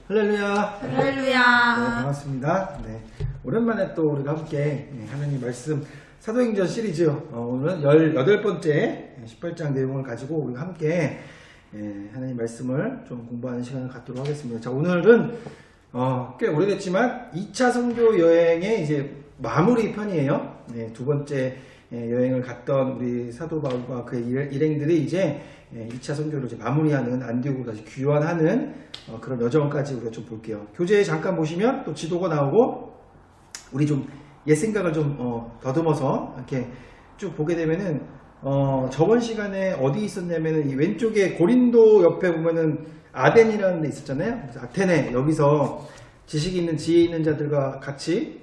할렐루야. 할렐루야. 네, 반갑습니다. 네, 오랜만에 또 우리가 함께 하나님 말씀 사도행전 시리즈 오늘은 18번째 18장 내용을 가지고 우리가 함께 하나님 말씀을 좀 공부하는 시간을 갖도록 하겠습니다. 자, 오늘은 꽤 오래됐지만 2차 선교 여행의 이제 마무리 편이에요. 네, 두 번째 여행을 갔던 우리 사도 바울과 그의 일행들이 이제 2차 선교를 이제 마무리하는 안디옥으로 다시 귀환하는 그런 여정까지 우리가 좀 볼게요. 교재에 잠깐 보시면 또 지도가 나오고 우리 좀 옛 생각을 좀 더듬어서 이렇게 쭉 보게 되면은 저번 시간에 어디 있었냐면은 이 왼쪽에 고린도 옆에 보면은 아덴이라는 데 있었잖아요. 그래서 아테네 여기서 지식이 있는 지혜 있는 자들과 같이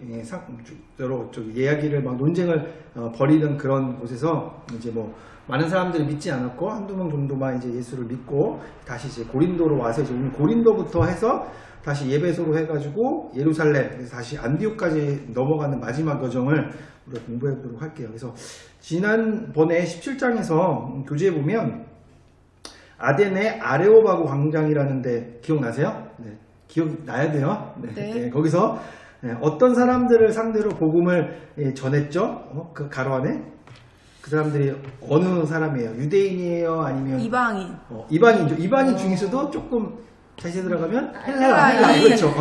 여러 이야기를 막 논쟁을 벌이는 그런 곳에서 이제 뭐 많은 사람들이 믿지 않았고 한두 명 정도만 이제 예수를 믿고 다시 이제 고린도로 와서 이제 오늘 고린도부터 해서 다시 예배소로 해가지고 예루살렘 다시 안디옥까지 넘어가는 마지막 여정을 우리가 공부해 보도록 할게요. 그래서 지난번에 17장에서 교재에 보면 아덴의 아레오바고 광장이라는데 기억나세요? 네. 기억이 나야 돼요. 네. 네. 네. 거기서 어떤 사람들을 상대로 복음을 전했죠? 그 가로 안에 그 사람들이 어느 사람이에요? 유대인이에요? 아니면 이방인. 이방인이죠. 이방인 중에서도 조금 자세히 들어가면 헬라인. 그렇죠.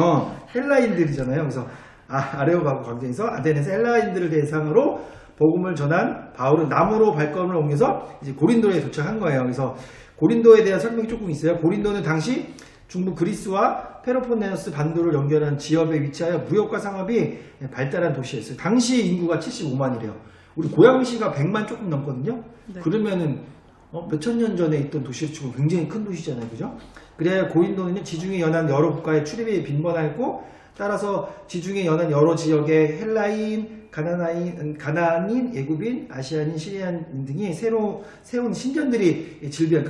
헬라인들이잖아요. 그래서 아레오바고 광장에서 아덴에서 헬라인들을 대상으로 복음을 전한 바울은 남으로 발걸음을 옮겨서 이제 고린도에 도착한 거예요. 그래서 고린도에 대한 설명이 조금 있어요. 고린도는 당시 중부 그리스와 페로폰네소스 반도를 연결하는 지역에 위치하여 무역과 상업이 발달한 도시였어요. 당시 인구가 75만이래요. 우리 고양시가 100만 조금 넘거든요. 네. 그러면은 몇천 년 전에 있던 도시로 치고 굉장히 큰 도시잖아요. 그죠? 그래야 고린도는 지중해 연안 여러 국가의 출입이 빈번하였고 따라서 지중해 연안 여러 지역의 헬라인, 가나안인, 애굽인, 아시아인, 시리아인 등이 새로 세운 신전들이 질비한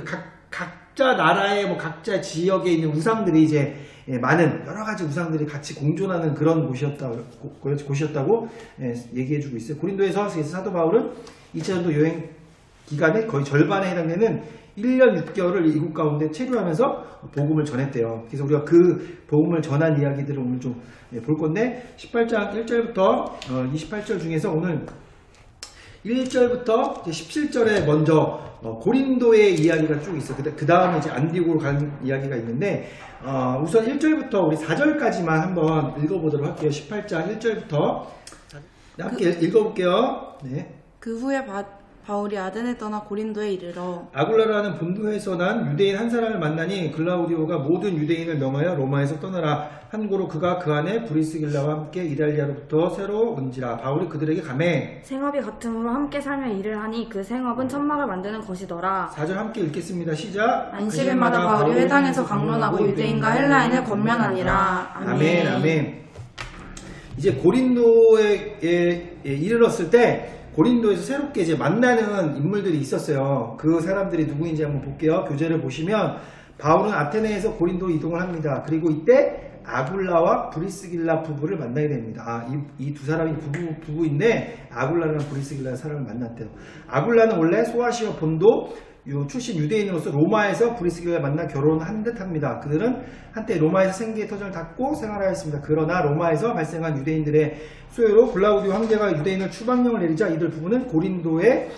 각자 나라의 뭐 각자 지역에 있는 우상들이 이제 많은 여러 가지 우상들이 같이 공존하는 그런 곳이었다고 얘기해주고 있어요. 고린도에서 사도 바울은 2차전도 여행 기간의 거의 절반에 해당되는 1년 6개월을 이국 가운데 체류하면서 복음을 전했대요. 그래서 우리가 그 복음을 전한 이야기들을 오늘 좀 볼 건데 18장 1절부터 28절 중에서 오늘 1절부터 17절에 먼저 고린도의 이야기가 쭉 있어요. 그 다음에 이제 안디옥으로 가는 이야기가 있는데 우선 1절부터 우리 4절까지만 한번 읽어보도록 할게요. 18장 1절부터 함께 읽어볼게요. 네. 그 후에 바울이 아덴에 떠나 고린도에 이르러 아굴라라는 본도에서 난 유대인 한 사람을 만나니 글라우디오가 모든 유대인을 명하여 로마에서 떠나라 한 고로 그가 그 안에 브리스길라와 함께 이달리아로부터 새로 온지라. 바울이 그들에게 가매 생업이 같음으로 함께 살며 일을 하니 그 생업은 천막을 만드는 것이더라. 4절 함께 읽겠습니다. 시작. 안식일마다 바울이 회당에서 강론하고 유대인과 헬라인을 권면하니라. 아멘. 아멘. 이제 고린도에 이르렀을 때 고린도에서 새롭게 이제 만나는 인물들이 있었어요. 그 사람들이 누구인지 한번 볼게요. 교재를 보시면 바울은 아테네에서 고린도로 이동을 합니다. 그리고 이때 아굴라와 브리스길라 부부를 만나게 됩니다. 이 두 사람이 부부인데 아굴라라는 브리스길라 사람을 만났대요. 아굴라는 원래 소아시아 본도 출신 유대인으로서 로마에서 브리스길라를 만나 결혼한 듯합니다. 그들은 한때 로마에서 생계의 터전을 닫고 생활하였습니다. 그러나 로마에서 발생한 유대인들의 소요로 글라우디오 황제가 유대인을 추방령을 내리자 이들 부부는 고린도에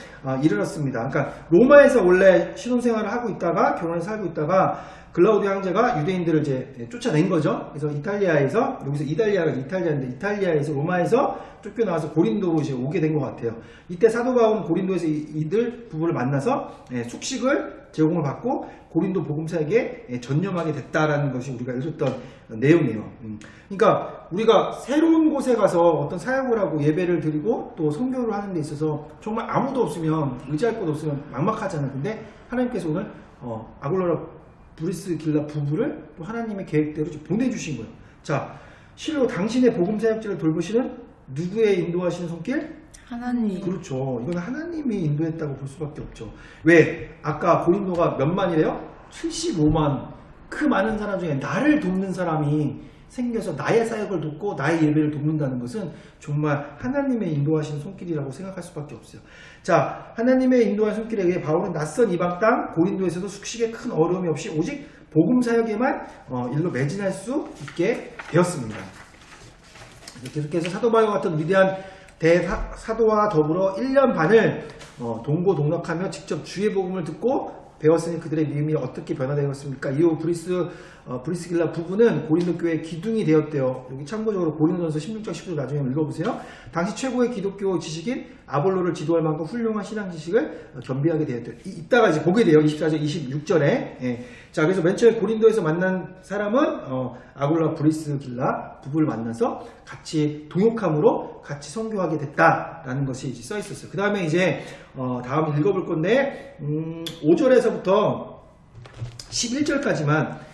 이르렀습니다. 그러니까 로마에서 원래 신혼생활을 하고 있다가 결혼해서 살고 있다가 글라우디오 황제가 유대인들을 이제 쫓아낸 거죠. 그래서 이탈리아에서 여기서 이탈리아가 이탈리아인데 이탈리아에서 로마에서 쫓겨나와서 고린도로 이제 오게 된 것 같아요. 이때 사도 바울은 고린도에서 이들 부부를 만나서 숙식을 제공을 받고 고린도 복음사에게 전념하게 됐다라는 것이 우리가 읽었던 내용이에요. 그러니까 우리가 새로운 곳에 가서 어떤 사역을 하고 예배를 드리고 또 선교를 하는 데 있어서 정말 아무도 없으면 의지할 곳 없으면 막막하잖아요. 근데 하나님께서 오늘 아굴라라 브리스길라 부부를 또 하나님의 계획대로 보내주신 거예요. 자, 실로 당신의 복음 사역지를 돌보시는 누구의 인도하시는 손길? 하나님. 그렇죠. 이건 하나님이 인도했다고 볼 수밖에 없죠. 왜? 아까 고린도가 몇 만이래요? 75만. 그 많은 사람 중에 나를 돕는 사람이 생겨서 나의 사역을 돕고 나의 예배를 돕는다는 것은 정말 하나님의 인도하시는 손길이라고 생각할 수밖에 없어요. 자, 하나님의 인도하신 손길에 의해 바울은 낯선 이방 땅 고린도에서도 숙식에 큰 어려움이 없이 오직 복음 사역에만 일로 매진할 수 있게 되었습니다. 계속해서 사도 바울과 같은 위대한 대사도와 더불어 1년 반을 동고동락하며 직접 주의 복음을 듣고 배웠으니 그들의 믿음이 어떻게 변화되었습니까? 이후 브리스길라 부부는 고린도 교회의 기둥이 되었대요. 여기 참고적으로 고린도전서 16장 10절 나중에 읽어보세요. 당시 최고의 기독교 지식인 아볼로를 지도할 만큼 훌륭한 신앙 지식을 겸비하게 되었대요. 이따가 이제 보게 돼요. 24절 26절에. 예. 자, 그래서 맨 처음에 고린도에서 만난 사람은 아볼로와 브리스길라 부부를 만나서 같이 동역함으로 같이 선교하게 됐다라는 것이 이제 써 있었어요. 그 다음에 이제 다음 읽어볼 건데 5절에서부터 11절까지만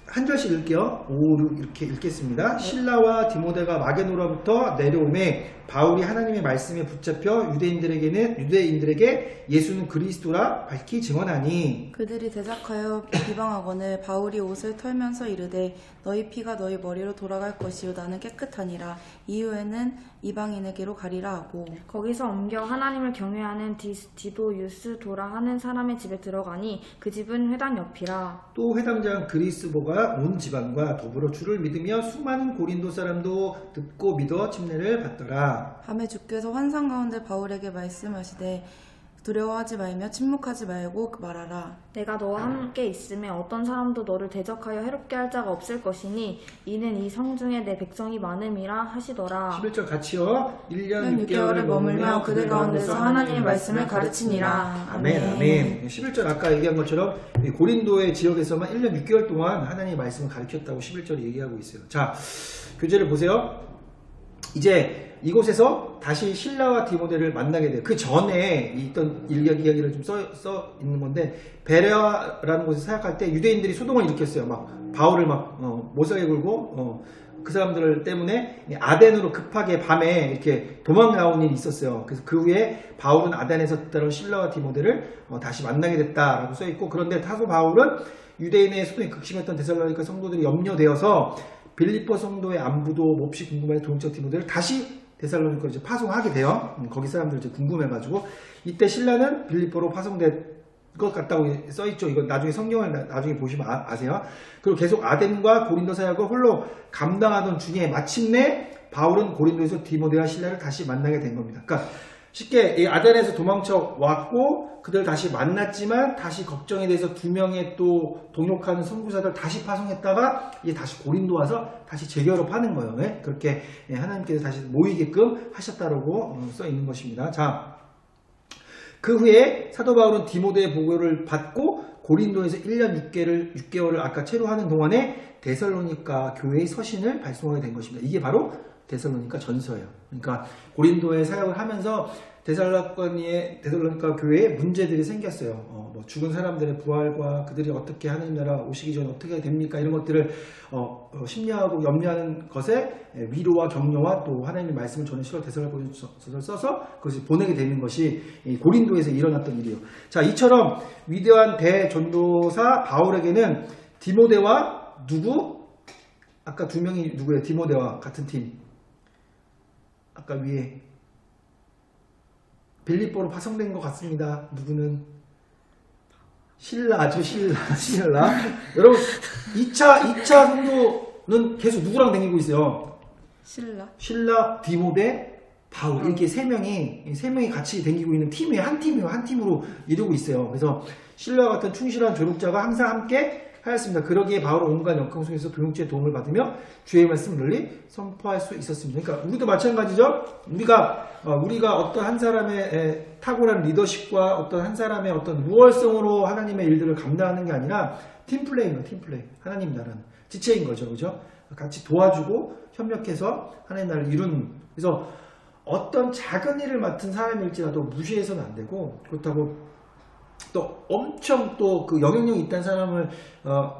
한 절씩 읽게요. 5, 6 이렇게 읽겠습니다. 신라와 디모데가 마게도로부터 내려오매 바울이 하나님의 말씀에 붙잡혀 유대인들에게 예수는 그리스도라 밝히 증언하니 그들이 대적하여 비방하거늘 바울이 옷을 털면서 이르되 너희 피가 너희 머리로 돌아갈 것이요 나는 깨끗하니라. 이후에는 이방인에게로 가리라 하고 거기서 옮겨 하나님을 경외하는 디도 유스도라 하는 사람의 집에 들어가니 그 집은 회당 옆이라. 또 회당장 그리스보가 온 지방과 더불어 주를 믿으며 수많은 고린도 사람도 듣고 믿어 침례를 받더라. 밤에 주께서 환상 가운데 바울에게 말씀하시되 두려워하지 말며 침묵하지 말고 말하라. 내가 너와 함께 있음에 어떤 사람도 너를 대적하여 해롭게 할 자가 없을 것이니 이는 이 성 중에 내 백성이 많음이라 하시더라. 11절 같이요. 1년 6개월을 머물며 그들 가운데서 하나님의 말씀을 가르치니라. 아멘, 아멘. 11절 아까 얘기한 것처럼 고린도의 지역에서만 1년 6개월 동안 하나님의 말씀을 가르쳤다고 11절에 얘기하고 있어요. 자, 교재를 보세요. 이제 이곳에서 다시 신라와 디모데를 만나게 돼요. 그 전에 있던 이야기를 좀 써 있는 건데, 베레아라는 곳에 사역할 때 유대인들이 소동을 일으켰어요. 막 바울을 막 못살게 굴고 그 사람들 때문에 아덴으로 급하게 밤에 이렇게 도망 나온 일이 있었어요. 그래서 그 후에 바울은 아덴에서 따른 신라와 디모데를 다시 만나게 됐다라고 써 있고, 그런데 사도 바울은 유대인의 소동이 극심했던 데살로니가 성도들이 염려되어서 빌립보 성도의 안부도 몹시 궁금해 동쪽 디모데를 다시 데살로니가로 이제 파송하게 돼요. 거기 사람들 이제 궁금해가지고, 이때 신라는 빌립보로 파송된 것 같다고 써있죠. 이거 나중에 성경을 나중에 보시면 아세요. 그리고 계속 아덴과 고린도 사역을 홀로 감당하던 중에 마침내 바울은 고린도에서 디모데와 신라를 다시 만나게 된 겁니다. 그러니까 쉽게 이 아덴에서 도망쳐 왔고 그들 다시 만났지만 다시 걱정에 대해서 두 명의 또 동역하는 선교사들 다시 파송했다가 이제 다시 고린도 와서 다시 재결합하는 거예요. 네? 그렇게 하나님께서 다시 모이게끔 하셨다라고 써 있는 것입니다. 자, 그 후에 사도 바울은 디모데의 보고를 받고 고린도에서 1년 6개월을 아까 체류하는 동안에 데살로니가 교회의 서신을 발송하게 된 것입니다. 이게 바로 데살로니가 전서예요. 그러니까 고린도에 사역을 하면서 데살로니가 교회에 문제들이 생겼어요. 뭐 죽은 사람들의 부활과 그들이 어떻게 하나님 나라 오시기 전에 어떻게 됩니까? 이런 것들을 심려하고 염려하는 것에 위로와 격려와 또 하나님의 말씀을 전해 실어 데살로니가서를 써서 그것을 보내게 되는 것이 고린도에서 일어났던 일이에요. 자, 이처럼 위대한 대전도사 바울에게는 디모데와 누구? 아까 두 명이 누구예요? 디모데와 같은 팀. 아까 위에 빌립보로 파송된 것 같습니다. 누구는? 신라죠, 신라. 여러분, 2차 성도는 계속 누구랑 다니고 있어요? 신라, 디모데, 바울. 이렇게 세 명이 같이 다니고 있는 팀이에요. 한 팀으로 이루고 있어요. 그래서 신라와 같은 충실한 조력자가 항상 함께 하였습니다. 그러기에 바울은 온갖 역경 속에서 동역자의 도움을 받으며 주의 말씀을 널리 선포할 수 있었습니다. 그러니까 우리도 마찬가지죠. 우리가 어떤 한 사람의 탁월한 리더십과 어떤 한 사람의 어떤 무월성으로 하나님의 일들을 감당하는 게 아니라 팀플레이인 거예요. 팀플레이. 하나님 나라는 지체인 거죠. 그죠? 같이 도와주고 협력해서 하나님 나라를 이루는. 그래서 어떤 작은 일을 맡은 사람일지라도 무시해서는 안 되고, 그렇다고 또 엄청 또 그 영향력이 있다는 사람을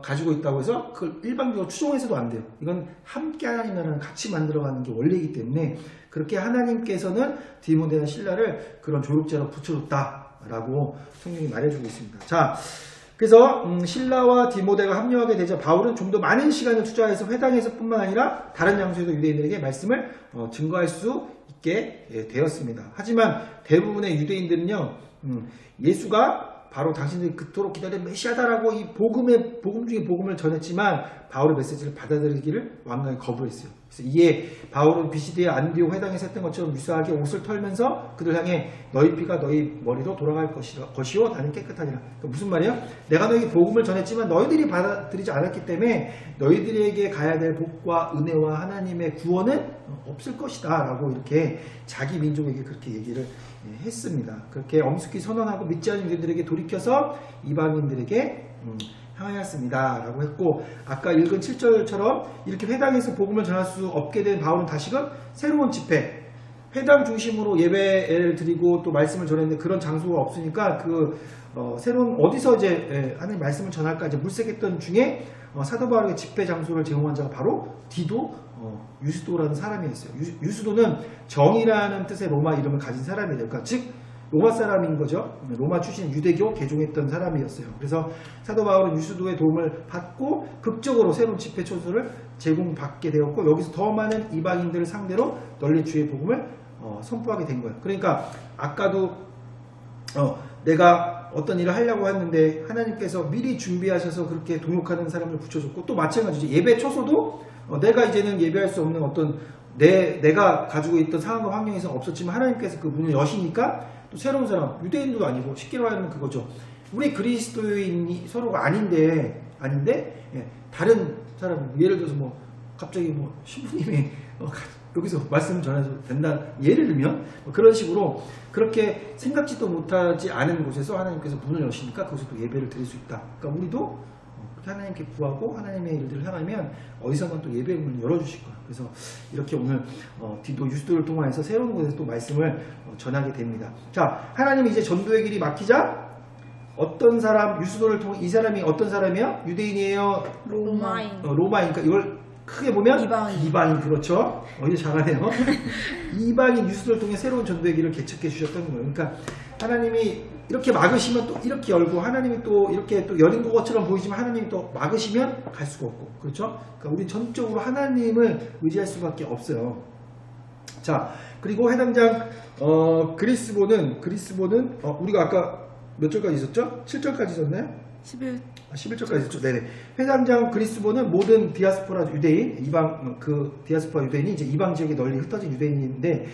가지고 있다고 해서 그걸 일방적으로 추종해서도 안 돼요. 이건 함께 하나님 나라를 같이 만들어가는 게 원리이기 때문에 그렇게 하나님께서는 디모데와 신라를 그런 조력자로 붙여줬다라고 성경이 말해주고 있습니다. 자, 그래서 신라와 디모데가 합류하게 되자 바울은 좀 더 많은 시간을 투자해서 회당에서뿐만 아니라 다른 장소에서 유대인들에게 말씀을 증거할 수 있게 되었습니다. 하지만 대부분의 유대인들은요, 예수가 바로 당신들이 그토록 기다린 메시아다라고 이 복음 중에 복음을 전했지만 바울의 메시지를 받아들이기를 완강히 거부했어요. 그래서 이에 바울은 비시디의 안디옥 회당에서 했던 것처럼 유사하게 옷을 털면서 그들 향해 너희 피가 너희 머리로 돌아갈 것이요 나는 깨끗하니라. 그러니까 무슨 말이야? 내가 너에게 복음을 전했지만 너희들이 받아들이지 않았기 때문에 너희들에게 가야 될 복과 은혜와 하나님의 구원은 없을 것이다 라고 이렇게 자기 민족에게 그렇게 얘기를 했습니다. 그렇게 엄숙히 선언하고 믿지 않는 유대인들에게 돌이켜서 이방인들에게 향하였습니다 라고 했고, 아까 읽은 7절처럼 이렇게 회당에서 복음을 전할 수 없게 된 바울은 다시금 새로운 집회, 회당 중심으로 예배를 드리고 또 말씀을 전했는데 그런 장소가 없으니까 새로운 어디서 이제 하나님 말씀을 전할까 이제 물색했던 중에 사도 바울에게 집회 장소를 제공한 자가 바로 디도 유스도라는 사람이었어요. 유스도는 정이라는 뜻의 로마 이름을 가진 사람이에요. 그러니까 즉 로마 사람인 거죠. 로마 출신 유대교 개종했던 사람이었어요. 그래서 사도 바울은 유스도의 도움을 받고 극적으로 새로운 집회 초소를 제공받게 되었고, 여기서 더 많은 이방인들을 상대로 널리 주의 복음을 선포하게 된 거예요. 그러니까 아까도 내가 어떤 일을 하려고 했는데 하나님께서 미리 준비하셔서 그렇게 동역하는 사람을 붙여줬고, 또 마찬가지죠. 예배 초소도 내가 이제는 예배할 수 없는 어떤 내가 가지고 있던 상황과 환경에서 없었지만 하나님께서 그 문을 여시니까 또 새로운 사람, 유대인도 아니고 쉽게 말하면 그거죠. 우리 그리스도인이 서로가 아닌데 다른 사람, 예를 들어서 갑자기 신부님이 여기서 말씀 전해도 된다, 예를 들면 그런 식으로 그렇게 생각지도 못하지 않은 곳에서 하나님께서 문을 여시니까 거기서 또 예배를 드릴 수 있다. 그러니까 우리도 그렇게 하나님께 구하고 하나님의 일들을 향하면 어디선가 또 예배의 문을 열어주실 거야. 그래서 이렇게 오늘 디도 유스도를 통해서 새로운 곳에서 또 말씀을 전하게 됩니다. 자, 하나님이 이제 전도의 길이 막히자 어떤 사람, 유스도를 통해, 이 사람이 어떤 사람이에요? 유대인이에요? 로마인. 로마인. 그러니까 이걸 크게 보면 이방인. 그렇죠. 이제 잘하네요. 이방인 유스도를 통해 새로운 전도의 길을 개척해 주셨던 거예요. 그러니까 하나님이 이렇게 막으시면 또 이렇게 열고, 하나님이 또 이렇게 또 열린 것처럼 보이지만 하나님이 또 막으시면 갈 수가 없고, 그렇죠? 그러니까 우리 전적으로 하나님을 의지할 수밖에 없어요. 자, 그리고 해당장 그리스보는 우리가 아까 몇 절까지 있었죠? 7절까지 있었나요? 11절까지 있었죠. 네네. 회당장 그리스보는 모든 디아스포라 유대인, 이방 디아스포라 유대인이 이제 이방 지역에 널리 흩어진 유대인인데,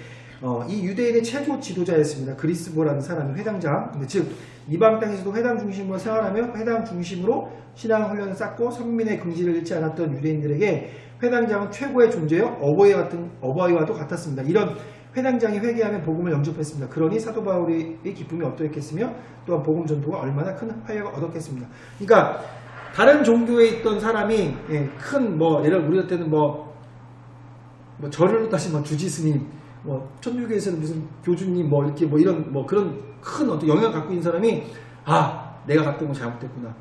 이 유대인의 최고 지도자였습니다. 그리스보라는 사람이 회당장. 즉 이방 땅에서도 회당 중심으로 생활하며 회당 중심으로 신앙 훈련을 쌓고 선민의 긍지를 잃지 않았던 유대인들에게 회당장은 최고의 존재요, 어버이와도 같았습니다. 이런 회당장이 회개하며 복음을 영접했습니다. 그러니 사도 바울의 기쁨이 어떠했겠으며 또한 복음 전도가 얼마나 큰 활력을 얻었겠습니다. 그러니까 다른 종교에 있던 사람이 큰 예를 우리 때는 절을 따지면 주지스님, 천주교에서는 무슨 교주님, 이렇게 이런 그런 큰 어떤 영향을 갖고 있는 사람이 내가 갔던 건 잘못됐구나.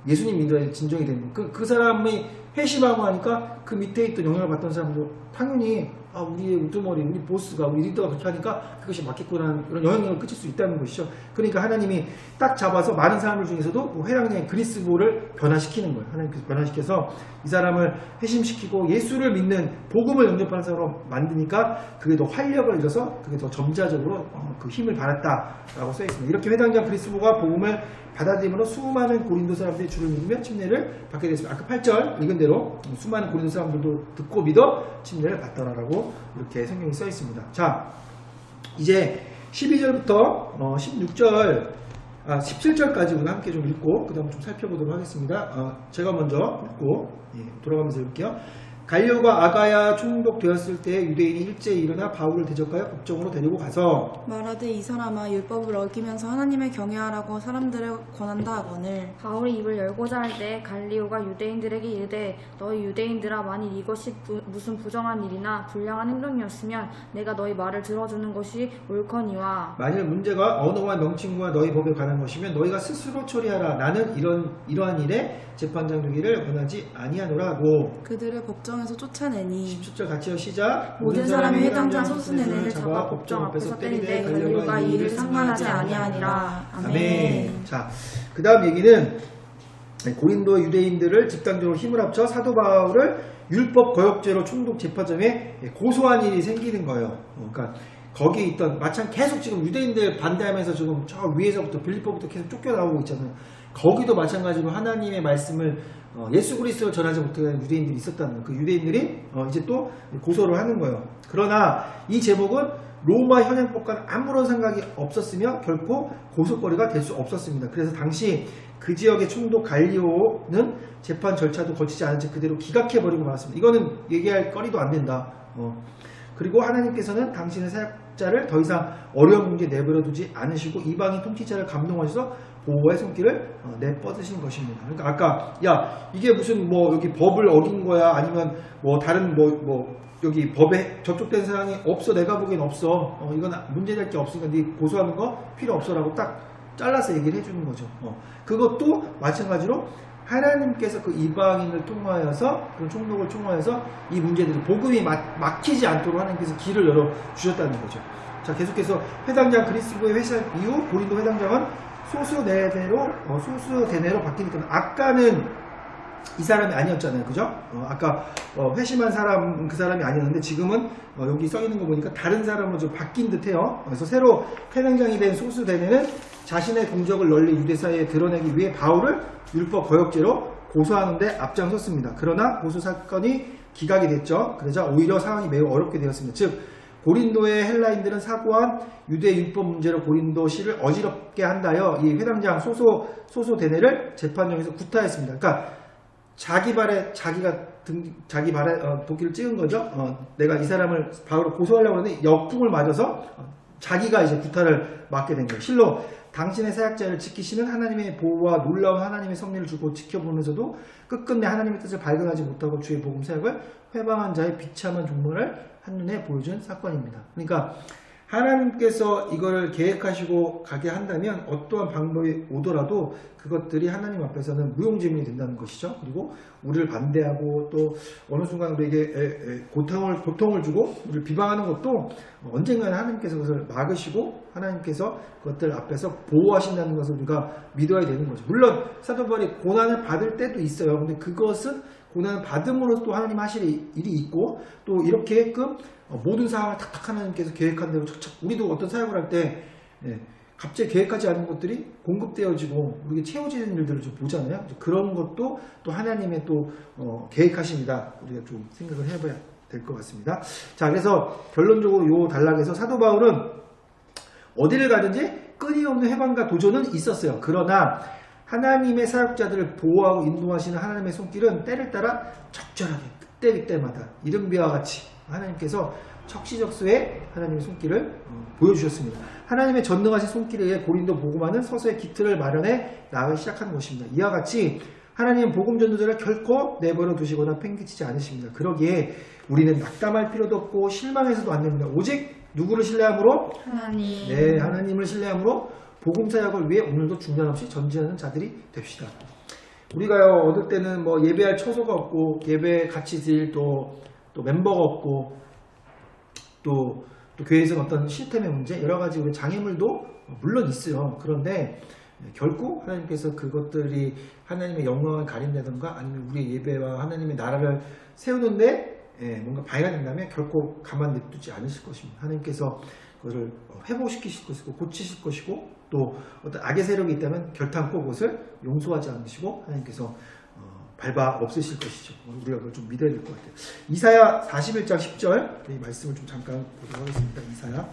예수님 믿어야 진정이 되는 그 사람이 회심하고 하니까 그 밑에 있던 영향을 받던 사람도 당연히 우리의 우두머리, 우리 보스가, 우리 리더가 그렇게 하니까 그것이 맞겠구나, 그런 영향력을 끼칠 수 있다는 것이죠. 그러니까 하나님이 딱 잡아서 많은 사람들 중에서도 회당장의 그리스보를 변화시키는 거예요. 하나님께서 변화시켜서 이 사람을 회심시키고 예수를 믿는, 복음을 영접하는 사람으로 만드니까 그게 더 활력을 잃어서 그게 더 점자적으로 그 힘을 받았다라고 써 있습니다. 이렇게 회당장 그리스보가 복음을 받아들임으로 수많은 고린도 사람들이 주를 믿으며 침례를 받게 됐습니다. 아까 8절 읽은 대로 수많은 고린도 사람들도 듣고 믿어 침례를 받더라라고 이렇게 성경이 써 있습니다. 자, 이제 12절부터 17절까지 우리 함께 좀 읽고 그 다음 좀 살펴보도록 하겠습니다. 제가 먼저 읽고 돌아가면서 읽을게요. 갈리오가 아가야 총독되었을 때 유대인이 일제히 일어나 바울을 대적하여 국정으로 데리고 가서 말하되 이 사람아 율법을 어기면서 하나님을 경외하라고 사람들을 권한다 하거늘. 바울이 입을 열고자 할 때 갈리오가 유대인들에게 이르되 너희 유대인들아, 만일 이것이 무슨 부정한 일이나 불량한 행동이었으면 내가 너희 말을 들어주는 것이 옳거니와, 만일 문제가 언어와 명칭과 너희 법에 관한 것이면 너희가 스스로 처리하라. 나는 이러한 일에 재판장 되기를 원하지 아니하노라 하고, 그들을 법정에서 쫓아내니 17절 같이요. 시작. 모든 사람이 회당장 소수내내를 잡아 법정 앞에서 때리되 갈리오가 이 일을 상관하지 아니하니라. 아멘. 자, 그 다음 얘기는 고린도 유대인들을 집단적으로 힘을 합쳐 사도 바울을 율법 거역죄로 총독 재판점에 고소한 일이 생기는 거예요. 그러니까 거기에 있던 마찬 계속 지금 유대인들 반대하면서 지금 저 위에서부터 빌립보부터 계속 쫓겨나오고 있잖아요. 거기도 마찬가지로 하나님의 말씀을 예수 그리스도를 전하지 못하는 유대인들이 있었다는 거예요. 그 유대인들이 이제 또 고소를 하는 거예요. 그러나 이 제목은 로마 현행법과는 아무런 상관이 없었으며 결코 고소거리가 될 수 없었습니다. 그래서 당시 그 지역의 총독 갈리오는 재판 절차도 거치지 않은 채 그대로 기각해버리고 말았습니다. 이거는 얘기할 거리도 안 된다. 그리고 하나님께서는 당신의 사역자를 더 이상 어려운 문제에 내버려두지 않으시고 이방인 통치자를 감동하셔서 보호의 손길을 내뻗으신 것입니다. 그러니까 아까 야 이게 무슨 뭐 여기 법을 어긴 거야 아니면 뭐 다른 뭐 여기 법에 접촉된 사항이 없어 내가 보기엔 없어 이건 문제될 게 없으니까 네 고소하는 거 필요 없어라고 딱 잘라서 얘기를 해주는 거죠. 그것도 마찬가지로 하나님께서 그 이방인을 통하여서 그 총독을 통하여서 이 문제들이 복음이 막히지 않도록 하나님께서 길을 열어 주셨다는 거죠. 자 계속해서 회당장 그리스도의 회사 이후 고린도 회당장은 소수대내로 바뀌니까 아까는 이 사람이 아니었잖아요. 그죠? 아까 회심한 사람 그 사람이 아니었는데 지금은 여기 써 있는 거 보니까 다른 사람으로 좀 바뀐 듯해요. 그래서 새로 회당장이 된 소수대내는 자신의 공적을 널리 유대 사회에 드러내기 위해 바울을 율법 거역죄로 고소하는데 앞장섰습니다. 그러나 고소 사건이 기각이 됐죠. 그러자 오히려 상황이 매우 어렵게 되었습니다. 즉 고린도의 헬라인들은 사고한 유대 율법 문제로 고린도시를 어지럽게 한다여 이 회당장 소소대내를 재판정에서 구타했습니다. 그러니까 자기 발에 도끼를 찍은 거죠. 내가 이 사람을 바울을 고소하려고 하는데 역풍을 맞아서 자기가 이제 구타를 맞게 된 거예요. 실로 당신의 사역자를 지키시는 하나님의 보호와 놀라운 하나님의 섭리를 주고 지켜보면서도 끝끝내 하나님의 뜻을 발견하지 못하고 주의 복음 사역을 회방한 자의 비참한 종말을 한눈에 보여준 사건입니다. 그러니까 하나님께서 이걸 계획하시고 가게 한다면 어떠한 방법이 오더라도 그것들이 하나님 앞에서는 무용지물이 된다는 것이죠. 그리고 우리를 반대하고 또 어느 순간 우리에게 고통을 주고 우리를 비방하는 것도 언젠가는 하나님께서 그것을 막으시고 하나님께서 그것들 앞에서 보호하신다는 것을 우리가 믿어야 되는 거죠. 물론 사도 바울이 고난을 받을 때도 있어요. 근데 그것은 고난을 받음으로 또 하나님 하실 일이 있고 또 이렇게끔 모든 상황을 탁탁 하나님께서 계획한 대로 착착 우리도 어떤 사역을 할 때 갑자기 계획하지 않은 것들이 공급되어지고 우리가 채워지는 일들을 좀 보잖아요. 그런 것도 또 하나님의 또 계획하십니다. 우리가 좀 생각을 해봐야 될 것 같습니다. 자, 그래서 결론적으로 요 단락에서 사도 바울은 어디를 가든지 끊임없는 해방과 도전은 있었어요. 그러나 하나님의 사역자들을 보호하고 인도하시는 하나님의 손길은 때를 따라 적절하게 그때그때마다 이른비와 같이 하나님께서 척시적소에 하나님의 손길을 보여주셨습니다. 하나님의 전능하신 손길에 의해 고린도 복음화는 서서히 기틀을 마련해 나가기 시작하는 것입니다. 이와 같이 하나님은 복음 전도자를 결코 내버려 두시거나 팽개치지 않으십니다. 그러기에 우리는 낙담할 필요도 없고 실망해서도 안 됩니다. 오직 누구를 신뢰함으로? 하나님. 네, 하나님을 신뢰함으로 복음 사역을 위해 오늘도 중단 없이 전진하는 자들이 됩시다. 우리가요 얻을 때는 뭐 예배할 처소가 없고 예배 같이 드릴 또 멤버가 없고 또 교회에서 어떤 시스템의 문제 여러 가지 우리 장애물도 물론 있어요. 그런데 결코 하나님께서 그것들이 하나님의 영광을 가린다든가 아니면 우리의 예배와 하나님의 나라를 세우는데 뭔가 방해가 된다면 결코 가만 냅두지 않으실 것입니다. 하나님께서 그것을 회복시키실 것이고 고치실 것이고 또 어떤 악의 세력이 있다면 결탄코 그것을 용서하지 않으시고 하나님께서 밟아 없으실 것이죠. 우리가 그걸 좀 믿어야 될 것 같아요. 이사야 41장 10절 이 말씀을 좀 잠깐 보도록 하겠습니다. 이사야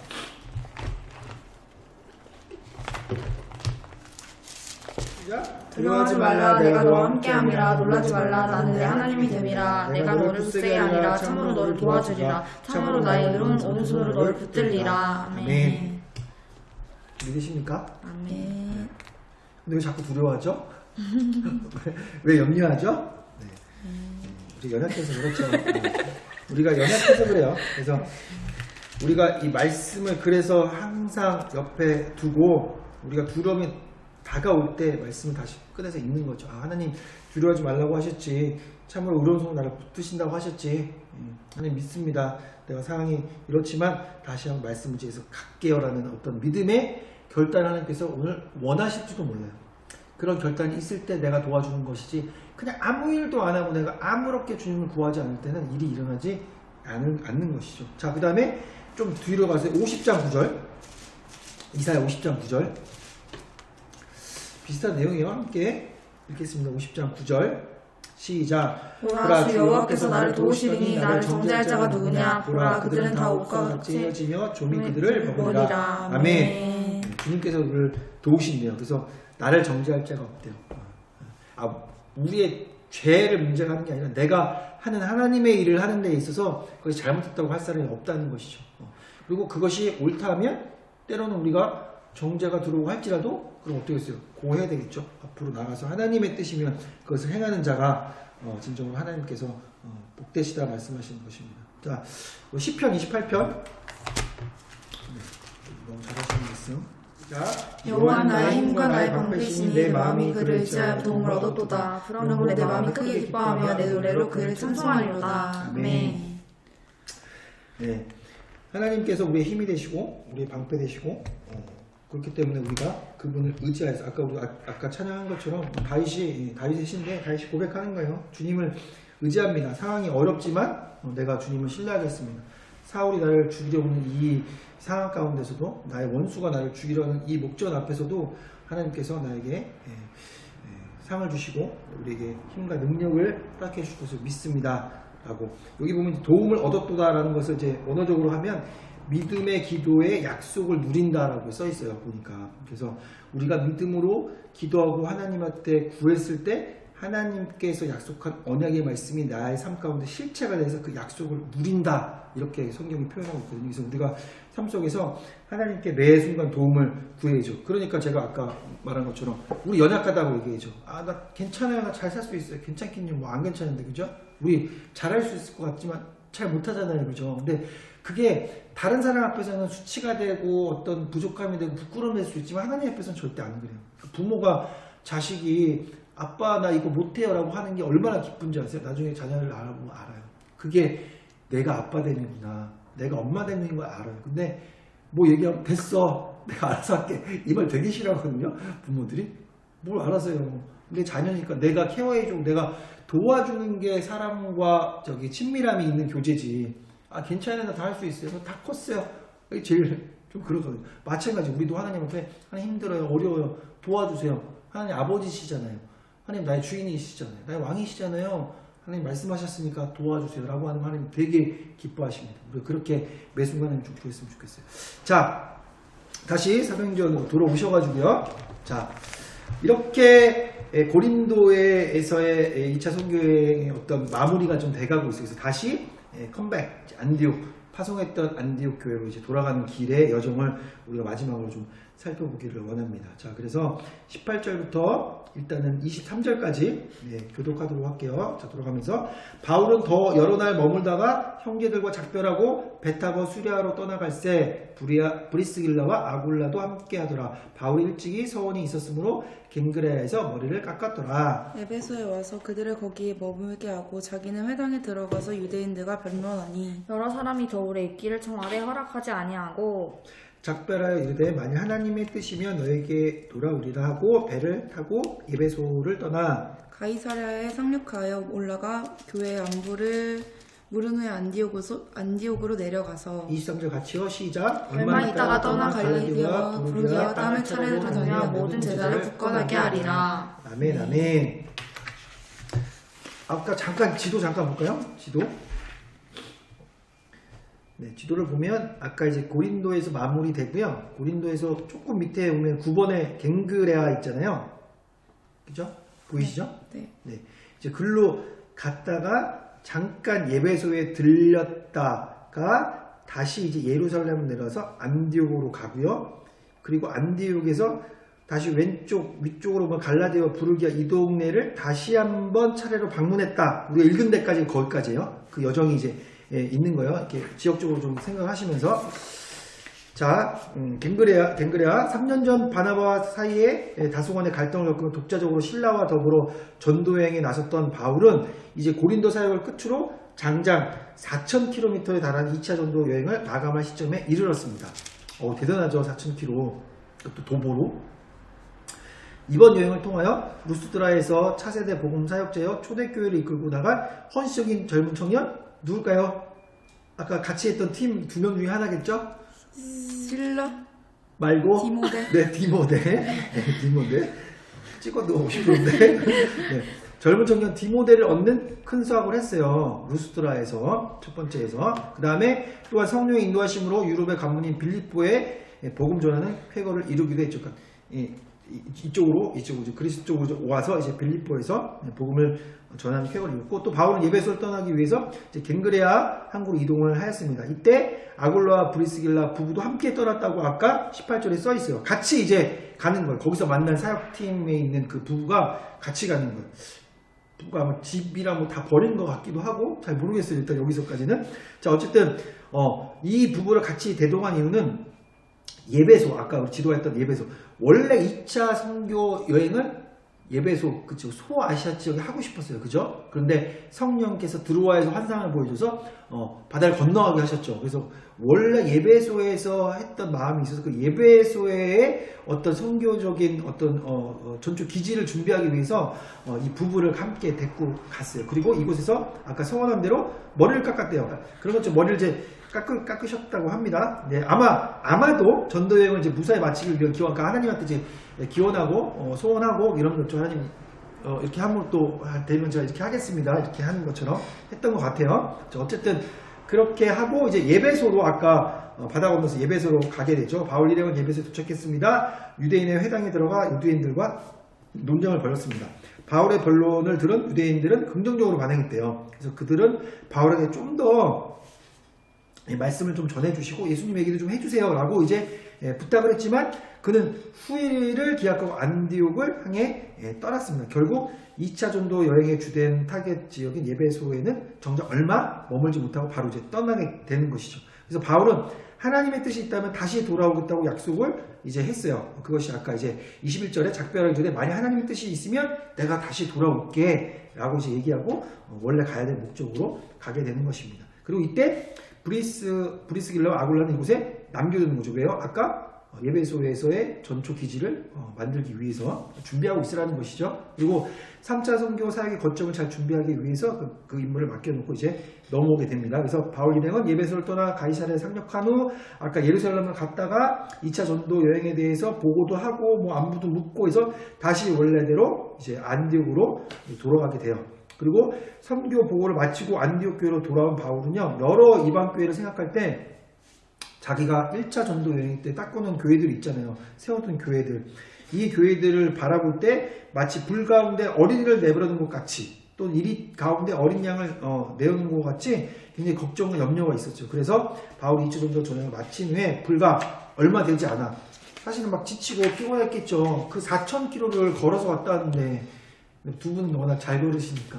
두려워하지 말라. 내가 너와 함께함이라. 놀라지 말라. 나는 내 하나님이 됨이라. 내가 너를 굳세게 하리라. 참으로 너를 도와주리라. 참으로 나의 의로운 오른손으로 너를 붙들리라. 아멘. 믿으십니까? 아멘. 근데 왜 자꾸 두려워하죠? 왜 염려하죠? 네. 우리 연약해서 그렇죠. 우리가 연약해서 그래요. 그래서 우리가 이 말씀을 그래서 항상 옆에 두고 우리가 두려움이 다가올 때 말씀을 다시 꺼내서 읽는 거죠. 아, 하나님 두려워하지 말라고 하셨지. 참으로 의로운 손으로 나를 붙드신다고 하셨지. 하나님 믿습니다. 내가 상황이 이렇지만 다시 한번 말씀을 지해서 갈게요라는 어떤 믿음의 결단 하나님께서 오늘 원하실지도 몰라요. 그런 결단이 있을 때 내가 도와주는 것이지 그냥 아무 일도 안 하고 내가 아무렇게 주님을 구하지 않을 때는 일이 일어나지 않는 것이죠. 자, 그 다음에 좀 뒤로 가서 50장 9절. 이사야 50장 9절. 비슷한 내용이에요. 함께 읽겠습니다. 50장 9절. 시작. 보라 주 여호와께서 나를 도우시리니 나를 정죄할 자가 누구냐. 보라 그들은 다 옷과 같이 찢어지며 좀이 그들을 먹으리라. 아멘. 주님께서 그를 도우신대요. 그래서 나를 정죄할 자가 없대요. 우리의 죄를 문제가 하는 게 아니라 내가 하는 하나님의 일을 하는 데 있어서 그것이 잘못했다고 할 사람이 없다는 것이죠. 그리고 그것이 옳다 하면 때로는 우리가 정죄가 들어오고 할지라도 그럼 어떻게 했어요? 고해야 되겠죠. 앞으로 나가서 하나님의 뜻이면 그것을 행하는 자가 진정으로 하나님께서 복되시다 말씀하시는 것입니다. 자, 시편 28편. 너무 잘하시는 말씀. 자, 여호와는 나의 힘과 나의 방패시니 내 마음이 그를 의지하여 도움을 얻었도다. 그러므로 내 마음이 크게 기뻐하며 내 노래로 그를 찬송하리로다. 아멘. 네, 하나님께서 우리의 힘이 되시고 우리의 방패 되시고 그렇기 때문에 우리가 그분을 의지해서 아까 우리가 아까 찬양한 것처럼 다윗의 시인데 다윗이 고백하는 거예요. 주님을 의지합니다. 상황이 어렵지만 내가 주님을 신뢰하겠습니다. 사울이 나를 죽이려는 이 상황 가운데서도 나의 원수가 나를 죽이려는 이 목전 앞에서도 하나님께서 나에게 상을 주시고 우리에게 힘과 능력을 허락해 주실 것을 믿습니다. 라고 여기 보면 도움을 얻었도다 라는 것을 이제 언어적으로 하면 믿음의 기도의 약속을 누린다라고 써 있어요. 보니까. 그래서 우리가 믿음으로 기도하고 하나님한테 구했을 때 하나님께서 약속한 언약의 말씀이 나의 삶 가운데 실체가 돼서 그 약속을 누린다. 이렇게 성경이 표현하고 있거든요. 그래서 우리가 삶 속에서 하나님께 매 순간 도움을 구해야죠. 그러니까 제가 아까 말한 것처럼 우리 연약하다고 얘기해야죠. 나 괜찮아요. 나 잘 살 수 있어요. 괜찮겠냐. 뭐 안 괜찮은데. 그죠? 우리 잘할 수 있을 것 같지만 잘 못하잖아요. 그죠? 근데 그게 다른 사람 앞에서는 수치가 되고 어떤 부족함이 되고 부끄러움 될 수 있지만 하나님 앞에서는 절대 안 그래요. 부모가 자식이 아빠 나 이거 못해요 라고 하는 게 얼마나 기쁜지 아세요? 나중에 자녀를 알아보면 알아요. 그게 내가 아빠 되는구나, 내가 엄마 되는 걸 알아요. 근데 뭐 얘기하면 됐어, 내가 알아서 할게, 이 말 되게 싫어하거든요. 부모들이 뭘 알아서요. 근데 자녀니까 내가 케어해주고 내가 도와주는 게 사람과 친밀함이 있는 교제지. 괜찮아요, 나 다 할 수 있어요, 다 컸어요. 이게 제일 좀 그러거든요. 마찬가지 우리도 하나님한테 하나님 힘들어요, 어려워요, 도와주세요. 하나님 아버지시잖아요. 하나님 나의 주인이시잖아요. 나의 왕이시잖아요. 하나님 말씀하셨으니까 도와주세요 라고 하는 하나님 되게 기뻐하십니다. 우리가 그렇게 매 순간에 좀 구했으면 좋겠어요. 자, 다시 사도행전으로 돌아오셔가지고요. 자, 이렇게 고린도에서의 2차 선교행의 어떤 마무리가 좀 돼가고 있어요. 그래서 다시 컴백, 안디옥, 파송했던 안디옥 교회로 이제 돌아가는 길의 여정을 우리가 마지막으로 좀 살펴보기를 원합니다. 자, 그래서 18절부터 일단은 23절까지 교독하도록 할게요. 자, 돌아가면서 바울은 더 여러 날 머물다가 형제들과 작별하고 배 타고 수리아로 떠나갈새 브리스길라와 아굴라도 함께하더라. 바울이 일찍이 서원이 있었으므로 갱그레아에서 머리를 깎았더라. 에베소에 와서 그들을 거기에 머물게 하고 자기는 회당에 들어가서 유대인들과 변론하니 여러 사람이 겨울에 있기를 청하되 허락하지 아니하고 작별하여 이르되 만일 하나님의 뜻이면 너에게 돌아오리라 하고 배를 타고 에베소를 떠나 가이사랴에 상륙하여 올라가 교회 안부를 물은 후에 안디옥으로 내려가서 23절 같이요. 시작. 얼마 있다가 떠나 갈릴리와 부르기와 땅을 차례로 다니며 모든 제자를 굳건하게 하리라. 아멘, 아멘. 아까 잠깐 지도 볼까요? 지도. 네, 지도를 보면 아까 이제 고린도에서 마무리되고요. 고린도에서 조금 밑에 오면 9번에 갱그레아 있잖아요. 그죠? 보이시죠? 네. 네. 이제 글로 갔다가 잠깐 에베소에 들렸다가 다시 이제 예루살렘을 내려서 안디옥으로 가고요. 그리고 안디옥에서 다시 위쪽으로 오면 갈라디아와 부르기아 이 동네를 다시 한번 차례로 방문했다. 우리가 읽은 데까지 거기까지예요. 그 여정이 이제 있는 거예요. 이렇게 지역적으로 좀 생각하시면서. 자, 갱그레아 3년 전 바나바와 사이에 다소간의 갈등을 겪으며 독자적으로 신라와 더불어 전도여행에 나섰던 바울은 이제 고린도 사역을 끝으로 장장 4,000km에 달하는 2차 전도 여행을 마감할 시점에 이르렀습니다. 대단하죠. 4,000km. 또 도보로. 이번 여행을 통하여 루스드라에서 차세대 복음 사역자여 초대교회를 이끌고 나갈 헌신적인 젊은 청년 누굴까요? 아까 같이 했던 팀 2명 중에 하나겠죠? 실러 말고 디모데. 네, 디모데. 네, 디모데. 찍어도 50%인데. 네. 젊은 청년 디모데를 얻는 큰 수확을 했어요. 루스트라에서 첫 번째에서. 그 다음에 또한 성령의 인도하심으로 유럽의 관문인 빌립보에 복음 전하는 쾌거를 이루기도 했죠. 그러니까 이쪽으로 그리스 쪽으로 와서 이제 빌립보에서 복음을 전하는 쾌거를 이뤘고, 또 바울은 예배소를 떠나기 위해서 이제 겐그레아 항구로 이동을 하였습니다. 이때 아굴라와 브리스길라 부부도 함께 떠났다고 아까 18절에 써 있어요. 같이 이제 가는 거예요. 거기서 만난 사역팀에 있는 그 부부가 같이 가는 거예요. 부부가 아마 집이랑 뭐 다 버린 것 같기도 하고 잘 모르겠어요. 일단 여기서까지는. 자, 어쨌든 이 부부를 같이 대동한 이유는 예배소, 아까 우리 지도했던 예배소, 원래 2차 선교 여행을 예배소, 그쵸, 소아시아 지역에 하고 싶었어요. 그죠? 그런데 성령께서 들어와서 환상을 보여줘서 바다를 건너가게 하셨죠. 그래서 원래 예배소에서 했던 마음이 있어서 그 예배소의 어떤 선교적인 어떤 전초 기지를 준비하기 위해서 이 부부를 함께 데리고 갔어요. 그리고 이곳에서 아까 서원한 대로 머리를 깎았대요. 그런 것처럼 머리를 이제 깎으셨다고 합니다. 네, 아마도 전도여행을 이제 무사히 마치길 위한 기원, 그러니까 하나님한테 이제 기원하고 소원하고 이런 것도 하나님 이렇게 하면 또 되면 제가 이렇게 하겠습니다. 이렇게 하는 것처럼 했던 것 같아요. 자, 어쨌든 그렇게 하고 이제 예배소로 아까 바다 건너서 예배소로 가게 되죠. 바울 일행은 예배소에 도착했습니다. 유대인의 회당에 들어가 유대인들과 논쟁을 벌였습니다. 바울의 변론을 들은 유대인들은 긍정적으로 반응했대요. 그래서 그들은 바울에게 좀 더 말씀을 좀 전해주시고 예수님 얘기도 좀 해주세요 라고 이제 부탁을 했지만 그는 후일을 기약하고 안디옥을 향해 떠났습니다. 결국 2차 전도 여행의 주된 타겟 지역인 예배소에는 정작 얼마 머물지 못하고 바로 이제 떠나게 되는 것이죠. 그래서 바울은 하나님의 뜻이 있다면 다시 돌아오겠다고 약속을 이제 했어요. 그것이 아까 이제 21절에 작별하기 전에 만약 하나님의 뜻이 있으면 내가 다시 돌아올게 라고 이제 얘기하고 원래 가야 될 목적으로 가게 되는 것입니다. 그리고 이때 브리스길라와 아굴라는 이곳에 남겨두는 거죠. 왜요? 아까 예배소에서의 전초 기지를 만들기 위해서 준비하고 있으라는 것이죠. 그리고 3차 선교 사역의 거점을 잘 준비하기 위해서 그 임무를 맡겨놓고 이제 넘어오게 됩니다. 그래서 바울 일행은 예배소를 떠나 가이사랴에 상륙한 후 아까 예루살렘을 갔다가 2차 전도 여행에 대해서 보고도 하고 뭐 안부도 묻고 해서 다시 원래대로 이제 안디옥으로 돌아가게 돼요. 그리고 선교 보고를 마치고 안디옥 교회로 돌아온 바울은요, 여러 이방 교회를 생각할 때 자기가 1차 전도 여행 때 닦아놓은 교회들이 있잖아요. 세웠던 교회들. 이 교회들을 바라볼 때 마치 불 가운데 어린이를 내버려둔 것 같이, 또는 이리 가운데 어린 양을 내어놓은 것 같이 굉장히 걱정과 염려가 있었죠. 그래서 바울이 2차 전도 전행을 마친 후에 불과 얼마 되지 않아, 사실은 막 지치고 피곤했겠죠. 그 4,000km를 걸어서 왔다 왔는데 두 분은 워낙 잘 걸으시니까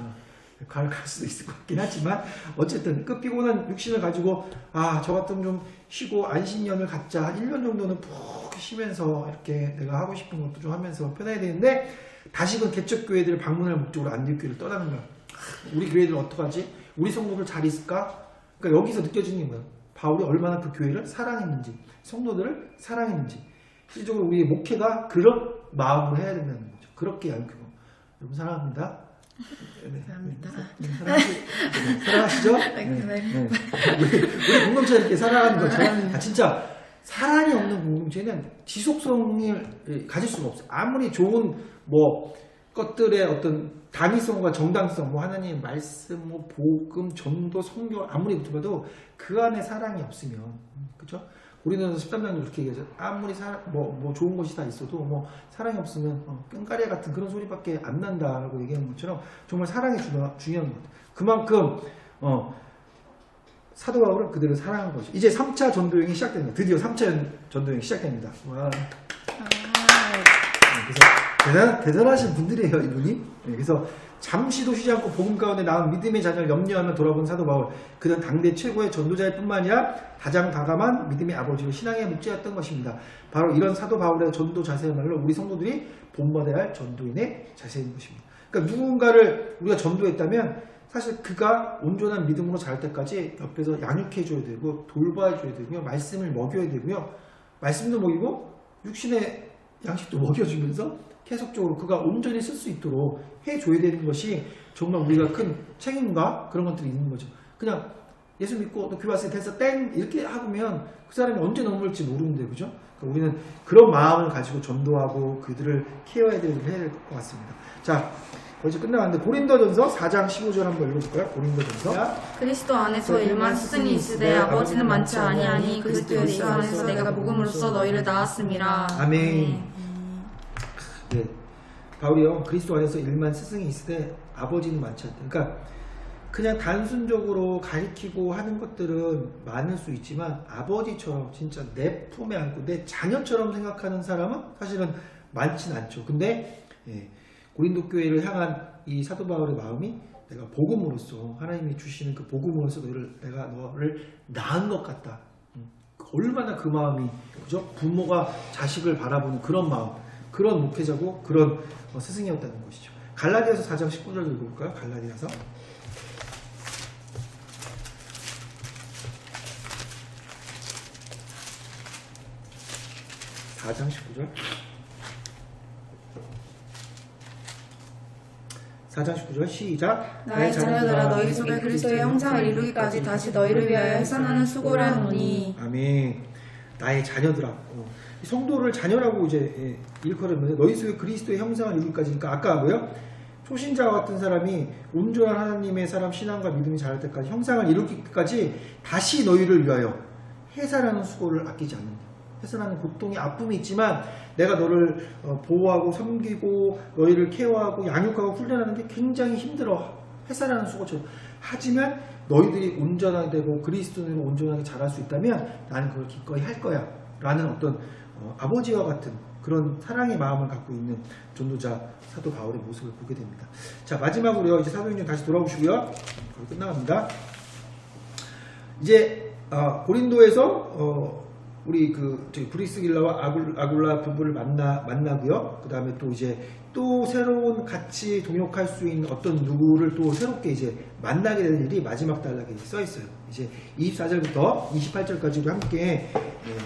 갈 수도 있을 것 같긴 하지만 어쨌든 그 피곤한 육신을 가지고 저 같으면 좀 쉬고 안식년을 갖자, 한 1년 정도는 푹 쉬면서 이렇게 내가 하고 싶은 것도 좀 하면서 편해야 되는데 다시금 개척교회들을 방문할 목적으로 안디옥교회를 떠나는 거야. 우리 교회들은 어떡하지? 우리 성도들 잘 있을까? 그러니까 여기서 느껴지는 거야. 바울이 얼마나 그 교회를 사랑했는지, 성도들을 사랑했는지. 실질적으로 우리의 목회가 그런 마음으로 해야 된다는 거죠. 그렇게 양육하고. 여러분 사랑합니다. 네. 감사합니다. 사랑하시죠? 네. 우리 공동체 이렇게 사랑하는 것처럼 진짜 사랑이 없는 공동체는 지속성을 가질 수가 없어요. 아무리 좋은 뭐 것들의 어떤 당위성과 정당성, 뭐 하나님 말씀, 뭐 복음, 전도, 선교 아무리 붙어봐도 그 안에 사랑이 없으면, 그죠? 우리는 13장도 그렇게 얘기하죠. 아무리 뭐 좋은 것이 다 있어도 뭐 사랑이 없으면 끈가리 같은 그런 소리밖에 안 난다라고 얘기하는 것처럼 정말 사랑이 중요한 것 같아요. 그만큼 사도 바울은 그들을 사랑한 거죠. 이제 3차 전도여행이 시작됩니다. 드디어 3차 전도여행이 시작됩니다. 와. 그래서 대단하신 분들이에요, 이분이. 그래서 잠시도 쉬지 않고 복음 가운데 나온 믿음의 자녀를 염려하며 돌아본 사도 바울. 그는 당대 최고의 전도자일 뿐만 아니라 가장 다감한 믿음의 아버지로 신앙의 목자였던 것입니다. 바로 이런 사도 바울의 전도 자세야말로 우리 성도들이 본받아야 할 전도인의 자세인 것입니다. 그러니까 누군가를 우리가 전도했다면 사실 그가 온전한 믿음으로 자랄 때까지 옆에서 양육해줘야 되고 돌봐줘야 되고요. 말씀을 먹여야 되고요. 말씀도 먹이고 육신의 양식도 먹여주면서 계속적으로 그가 온전히 쓸 수 있도록 해줘야 되는 것이 정말 우리가 큰 책임과 그런 것들이 있는 거죠. 그냥 예수 믿고 너 교회 왔으니 됐어 땡 이렇게 하면 그 사람이 언제 넘어올지 모르는데 그죠? 그러니까 우리는 그런 마음을 가지고 전도하고 그들을 케어해야 될 것 같습니다. 자, 거의 끝나갔는데 고린도전서 4장 15절 한번 읽어볼까요? 고린도전서. 그리스도 안에서 일만 스승이 있으되 아버지는 많지 아니하니 그리스도 예수 안에서 내가 복음으로써 너희를 낳았음이라. 아멘. 네, 바울이요 그리스도 안에서 일만 스승이 있으되 아버지는 많지 않다. 그러니까 그냥 단순적으로 가리키고 하는 것들은 많을 수 있지만 아버지처럼 진짜 내 품에 안고 내 자녀처럼 생각하는 사람은 사실은 많진 않죠. 근데 고린도 교회를 향한 이 사도 바울의 마음이 내가 복음으로써 하나님이 주시는 그 복음으로써 내가 너를 낳은 것 같다. 얼마나 그 마음이 그죠? 부모가 자식을 바라보는 그런 마음, 그런 목회자고 그런 스승이었다는 것이죠. 갈라디아서 4장 19절 읽어볼까요? 갈라디아서. (4장 19절) 4장 19절 시작. 나의 자녀들아 너희 속에 그리스도의 형상을 이루기까지 다시 너희를 위하여 해산하는 수고를 하노니. 아멘. 나의 자녀들아. 성도를 자녀라고 이제 일컬으면 너희 속에 그리스도의 형상을 이루기까지. 그러니까 아까 뭐요? 초신자와 같은 사람이 온전한 하나님의 사람 신앙과 믿음이 자랄 때까지 형상을 이루기까지 다시 너희를 위하여 해산하는 수고를 아끼지 않는다. 해산하는 고통이 아픔이 있지만 내가 너를 보호하고 섬기고 너희를 케어하고 양육하고 훈련하는 게 굉장히 힘들어. 해산하는 수고처럼. 하지만 너희들이 온전하게 되고 그리스도인으로 온전하게 자랄 수 있다면 나는 그걸 기꺼이 할 거야 라는 어떤 아버지와 같은 그런 사랑의 마음을 갖고 있는 전도자 사도 바울의 모습을 보게 됩니다. 자, 마지막으로요 이제 사도행전 다시 돌아오시고요 거의 끝나갑니다. 이제 고린도에서 우리 저기 브리스길라와 아굴라 부부를 만나고요. 그 다음에 또 이제 또 새로운 같이 동역할 수 있는 어떤 누구를 또 새롭게 이제 만나게 되는 일이 마지막 단락에 써 있어요. 이제 24절부터 28절까지도 함께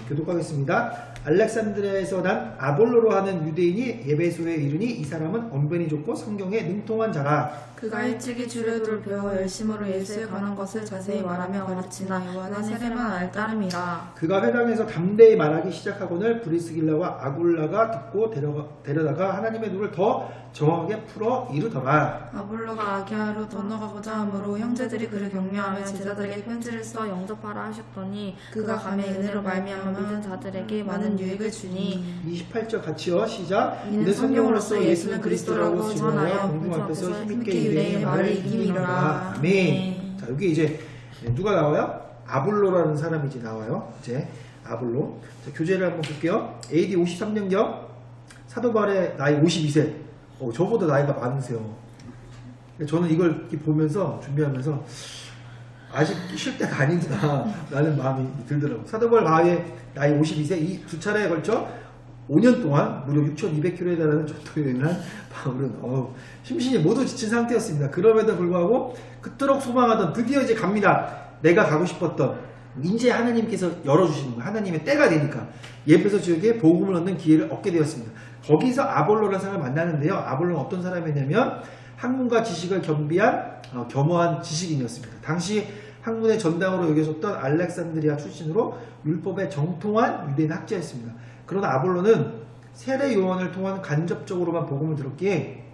교독하겠습니다. 알렉산드리아에서 난 아볼로로 하는 유대인이 에베소에 이르니 이 사람은 언변이 좋고 성경에 능통한 자라. 그가 일찍이 주례도를 배워 열심으로 예수에 관한 것을 자세히 말하며 가르치나 요한의 세례만 알 따름이라. 그가 회당에서 담대히 말하기 시작하거늘 브리스길라와 아굴라가 듣고 데려다가 하나님의 눈을 더 정확하게 풀어 이르더라. 아볼로가 아기아로 건너가고자 하므로 형제들이 그를 격려하며 제자들에게 편지를 써 영접하라 하셨더니 그가 감히 은혜로 말미암아 믿은 자들에게 많은 유익을 주니 28절 같이요. 시작. 이는 성경으로서 예수는 그리스도라고 전하여 공중 앞에서 힘있게 유대인의 말을 이기미로라. 아멘. 자, 여기 이제 누가 나와요? 아볼로라는 사람이 이제 나와요. 이제 아볼로. 자, 교재를 한번 볼게요. AD 53년경 사도 바울의 나이 52세. 저보다 나이가 많으세요. 저는 이걸 이렇게 보면서 준비하면서 아직 쉴 때가 아닌구나 라는 마음이 들더라고요. 사도 바울의 나이 52세 이 두 차례에 걸쳐 5년 동안 무려 6,200km에 달하는 전도여행을 한 바울은 심신이 모두 지친 상태였습니다. 그럼에도 불구하고 그토록 소망하던 드디어 이제 갑니다. 내가 가고 싶었던 이제 하나님께서 열어주시는 거예요. 하나님의 때가 되니까 예배소 지역에 복음을 얻는 기회를 얻게 되었습니다. 거기서 아볼로라는 사람을 만나는데요. 아볼로는 어떤 사람이냐면 학문과 지식을 겸비한 겸허한 지식인이었습니다. 당시 학문의 전당으로 여겨졌던 알렉산드리아 출신으로 율법에 정통한 유대인 학자였습니다. 그러나 아볼로는 세례 요한을 통한 간접적으로만 복음을 들었기에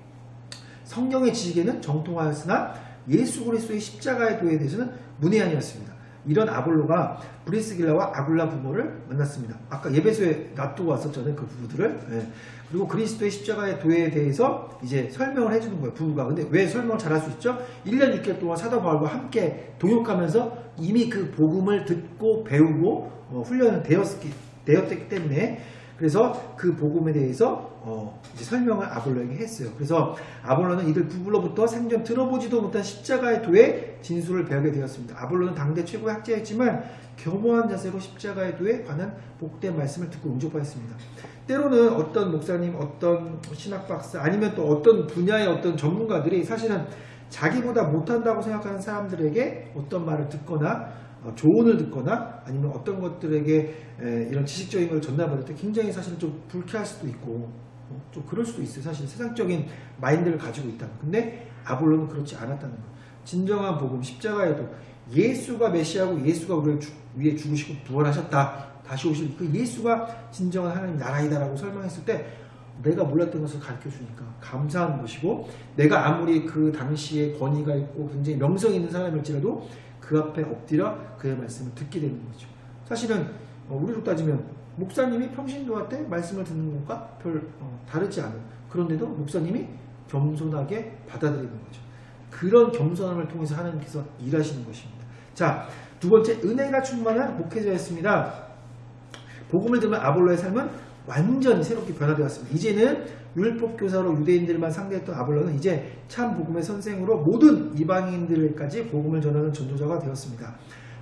성경의 지식에는 정통하였으나 예수 그리스도의 십자가의 도에 대해서는 문외한이었습니다. 이런 아볼로가 브리스길라와 아굴라 부부를 만났습니다. 아까 예배소에 놔두고 왔었잖아요. 그 부부들을. 그리고 그리스도의 십자가의 도에 대해서 이제 설명을 해주는 거예요. 부부가. 근데 왜 설명을 잘할 수 있죠? 1년 6개월 동안 사도 바울과 함께 동역하면서 이미 그 복음을 듣고 배우고 훈련을 되었기 때문에 그래서 그 복음에 대해서 이제 설명을 아볼로에게 했어요. 그래서 아볼로는 이들 부부로부터 생전 들어보지도 못한 십자가의 도의 진술을 배우게 되었습니다. 아볼로는 당대 최고의 학자였지만 겸허한 자세로 십자가의 도에 관한 복된 말씀을 듣고 응접하였습니다. 때로는 어떤 목사님, 어떤 신학박사 아니면 또 어떤 분야의 어떤 전문가들이 사실은 자기보다 못한다고 생각하는 사람들에게 어떤 말을 듣거나 조언을 듣거나 아니면 어떤 것들에게 이런 지식적인 걸 전달받을 때 굉장히 사실 좀 불쾌할 수도 있고 좀 그럴 수도 있어요. 사실 세상적인 마인드를 가지고 있다는. 근데 아볼로는 그렇지 않았다는 거예요. 진정한 복음, 십자가에도 예수가 메시아고 예수가 우리를 위해 죽으시고 부활하셨다. 다시 오실 그 예수가 진정한 하나님 나라이다라고 설명했을 때 내가 몰랐던 것을 가르쳐 주니까 감사한 것이고, 내가 아무리 그 당시에 권위가 있고 굉장히 명성이 있는 사람일지라도 그 앞에 엎드려 그의 말씀을 듣게 되는 거죠. 사실은 우리로 따지면 목사님이 평신도할 때 말씀을 듣는 것과 별 다르지 않은, 그런데도 목사님이 겸손하게 받아들이는 거죠. 그런 겸손함을 통해서 하나님께서 일하시는 것입니다. 자, 두 번째, 은혜가 충만한 목회자였습니다. 복음을 들으면 아볼로의 삶은 완전히 새롭게 변화되었습니다. 이제는 율법교사로 유대인들만 상대했던 아볼로는 이제 참 복음의 선생으로 모든 이방인들까지 복음을 전하는 전도자가 되었습니다.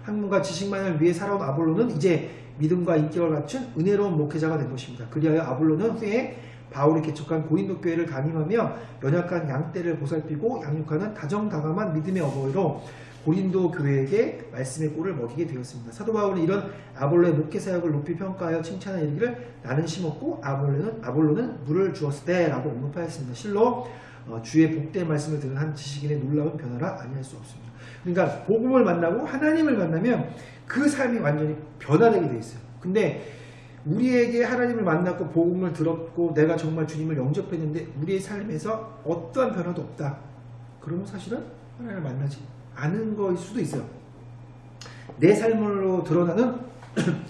학문과 지식만을 위해 살아온 아볼로는 이제 믿음과 인격을 갖춘 은혜로운 목회자가 된 것입니다. 그리하여 아볼로는 후에 바울이 개척한 고린도 교회를 담임하며 연약한 양떼를 보살피고 양육하는 다정다감한 믿음의 어머니로 고린도 교회에게 말씀의 꼴을 먹이게 되었습니다. 사도 바울은 이런 아볼로의 목회 사역을 높이 평가하여 칭찬하여 이르기를 나는 심었고 아볼로는 물을 주었을 때 라고 언급하였습니다. 실로 주의 복된 말씀을 듣는 한 지식인의 놀라운 변화라 아니할 수 없습니다. 그러니까 복음을 만나고 하나님을 만나면 그 삶이 완전히 변화되게 되어 있어요. 근데 우리에게 하나님을 만났고 복음을 들었고 내가 정말 주님을 영접했는데 우리의 삶에서 어떠한 변화도 없다. 그러면 사실은 하나님을 만나지 않은 거일 수도 있어요. 내 삶으로 드러나는